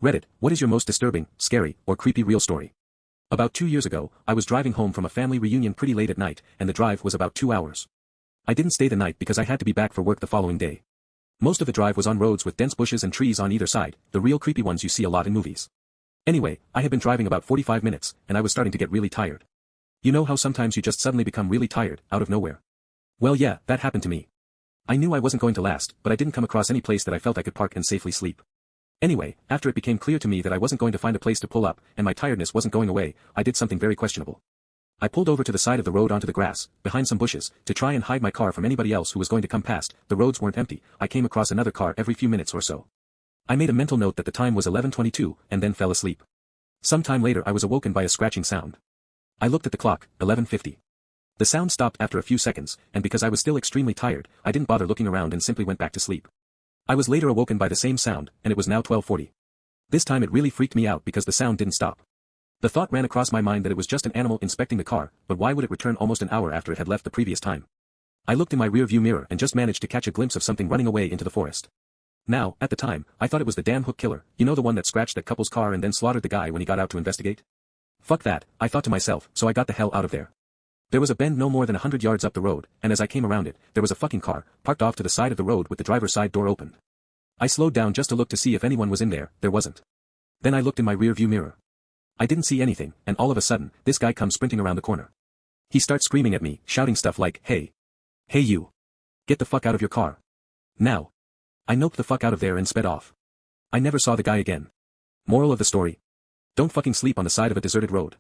Reddit, what is your most disturbing, scary, or creepy real story? About 2 years ago, I was driving home from a family reunion pretty late at night, and the drive was about 2 hours. I didn't stay the night because I had to be back for work the following day. Most of the drive was on roads with dense bushes and trees on either side, the real creepy ones you see a lot in movies. Anyway, I had been driving about 45 minutes, and I was starting to get really tired. You know how sometimes you just suddenly become really tired, out of nowhere? Well yeah, that happened to me. I knew I wasn't going to last, but I didn't come across any place that I felt I could park and safely sleep. Anyway, after it became clear to me that I wasn't going to find a place to pull up, and my tiredness wasn't going away, I did something very questionable. I pulled over to the side of the road onto the grass, behind some bushes, to try and hide my car from anybody else who was going to come past. The roads weren't empty, I came across another car every few minutes or so. I made a mental note that the time was 11:22, and then fell asleep. Some time later I was awoken by a scratching sound. I looked at the clock, 11:50. The sound stopped after a few seconds, and because I was still extremely tired, I didn't bother looking around and simply went back to sleep. I was later awoken by the same sound, and it was now 12:40. This time it really freaked me out because the sound didn't stop. The thought ran across my mind that it was just an animal inspecting the car, but why would it return almost an hour after it had left the previous time? I looked in my rear-view mirror and just managed to catch a glimpse of something running away into the forest. Now, at the time, I thought it was the damn hook killer, you know, the one that scratched that couple's car and then slaughtered the guy when he got out to investigate? Fuck that, I thought to myself, so I got the hell out of there. There was a bend no more than 100 yards up the road, and as I came around it, there was a fucking car, parked off to the side of the road with the driver's side door opened. I slowed down just to look to see if anyone was in there, there wasn't. Then I looked in my rear-view mirror. I didn't see anything, and all of a sudden, this guy comes sprinting around the corner. He starts screaming at me, shouting stuff like, "Hey! Hey you! Get the fuck out of your car! Now!" I noped the fuck out of there and sped off. I never saw the guy again. Moral of the story? Don't fucking sleep on the side of a deserted road.